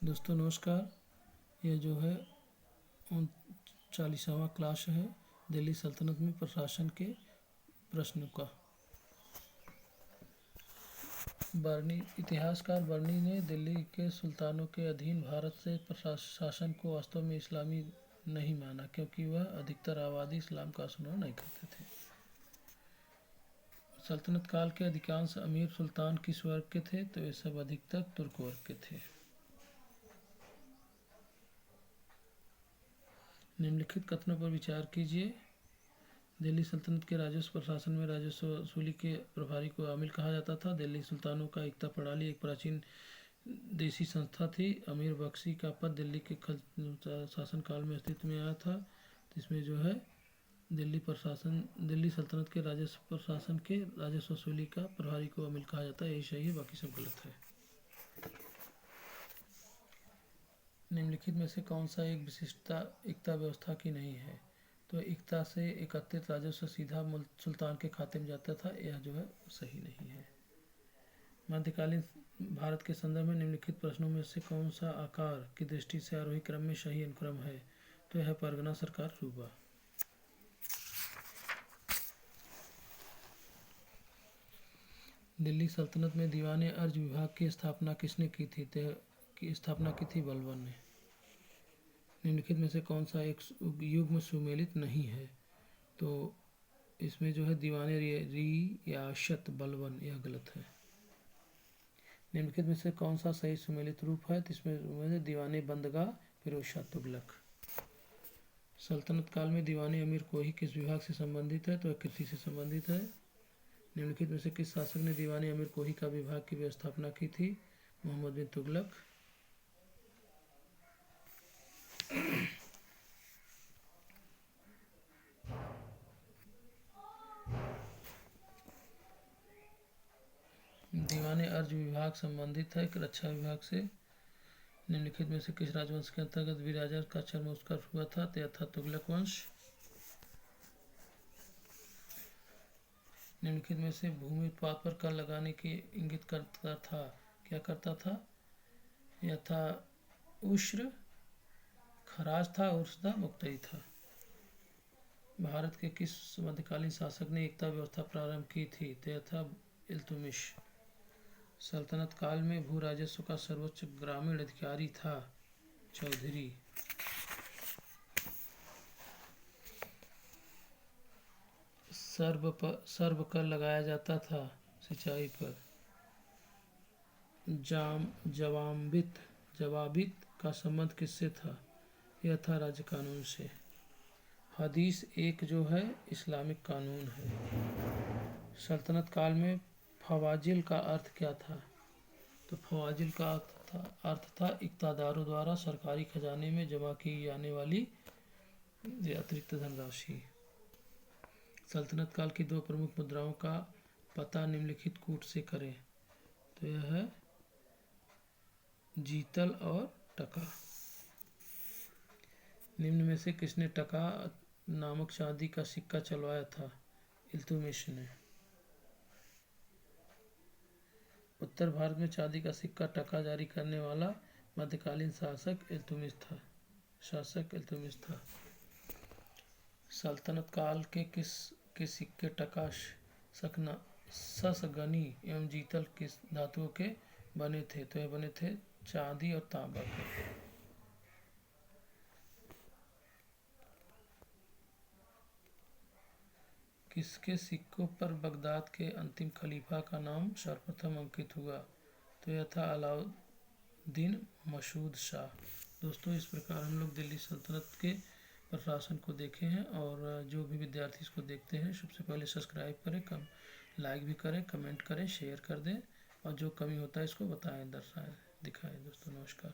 दोस्तों नमस्कार। ये जो है 39वां क्लास है दिल्ली सल्तनत में प्रशासन के प्रश्नों का। बर्नी इतिहासकार बर्नी ने दिल्ली के सुल्तानों के अधीन भारत से शासन को वास्तव में इस्लामी नहीं माना, क्योंकि वह अधिकतर आबादी इस्लाम का अनुसरण नहीं करते थे। सल्तनत काल के अधिकांश अमीर सुल्तान किस वर्ग के थे? तो ये सब अधिकतर तुर्क वर्ग के थे। निम्नलिखित कथनों पर विचार कीजिए। दिल्ली सल्तनत के राजस्व प्रशासन में राजस्व वसूली के प्रभारी को आमिल कहा जाता था। दिल्ली सुल्तानों का एकता प्रणाली एक प्राचीन देशी संस्था थी। अमीर बख्शी का पद दिल्ली के शासनकाल में अस्तित्व में आया था। इसमें जो है दिल्ली सल्तनत के राजस्व प्रशासन के राजस्व वसूली का प्रभारी को आमिल कहा जाता है। यही सही है, बाकी सब गलत है। निम्नलिखित में से कौन सा एक विशिष्टता एकता व्यवस्था की नहीं है? तो एकता से एकत्रित राजस्व सीधा सुल्तान के खाते में जाता था। यह जो है सही नहीं है। मध्यकालीन भारत के संदर्भ में निम्नलिखित प्रश्नों में से कौन सा आकार की दृष्टि से आरोही क्रम में सही अनुक्रम है? तो यह परगना सरकार सूबा। दिल्ली सल्तनत में दीवाने अर्ज विभाग की स्थापना किसने की थी? बलबन ने। निम्नलिखित में से कौन सा एक युग्म सुमेलित नहीं है? तो इसमें जो है दीवाने रियासत बलबन, यह गलत है। निम्नलिखित में से कौन सा सही सुमेलित रूप है? तो इसमें दीवाने बंदगाह फिरोज शाह तुगलक। सल्तनत काल में दीवाने अमीर कोही किस विभाग से संबंधित है? तो कृषि से संबंधित है। निम्नलिखित में से किस शासक ने दीवाने अमीर कोही का विभाग की व्यवस्थापना की थी? मोहम्मद बिन तुगलक। दीवाने अर्ज विभाग संबंधित है रक्षा विभाग से। निम्नलिखित में से किस राजवंश के अंतर्गत विराजर का चरमोत्कर्ष हुआ था? तो यह था तुगलक वंश। निम्नलिखित में से भूमि उत्पाद पर कर लगाने की इंगित करता था, क्या करता था? यह था उश्र, खराज था, उर्स था, मुक्तई था। भारत के किस मध्यकालीन शासक ने एकता व्यवस्था प्रारंभ की थी? तो यह था इल्तुतमिश। सल्तनत काल में भू राजस्व का सर्वोच्च ग्रामीण अधिकारी था चौधरी। सर्व कर लगाया जाता था सिंचाई पर। जवाबित का संबंध किससे था? यह था राज्य कानून से। हदीस एक जो है इस्लामिक कानून है। सल्तनत काल में फवाजिल का अर्थ क्या था? तो फवाजिल का अर्थ था इक़्तिदारों द्वारा सरकारी खजाने में जमा की जाने वाली अतिरिक्त धनराशि। सल्तनत काल की दो प्रमुख मुद्राओं का पता निम्नलिखित कूट से करें। तो यह है जीतल और टका। निम्न में से किसने टका नामक चांदी का सिक्का चलवाया था? इल्तुतमिश ने। उत्तर भारत में चांदी का सिक्का टका जारी करने वाला मध्यकालीन शासक इल्तुतमिश था। सल्तनत काल के किस सिक्के टका ससगनी एवं जीतल किस धातुओं के बने थे? तो यह बने थे चांदी और तांबा के। किसके सिक्कों पर बगदाद के अंतिम खलीफा का नाम सर्वप्रथम अंकित हुआ? तो यह था अलाउद्दीन मसूद शाह। दोस्तों इस प्रकार हम लोग दिल्ली सल्तनत के प्रशासन को देखे हैं, और जो भी विद्यार्थी इसको देखते हैं सबसे पहले सब्सक्राइब करें, लाइक भी करें, कमेंट करें, शेयर कर दें, और जो कमी होता है इसको बताएं, दर्शाएं, दिखाएं। दोस्तों नमस्कार।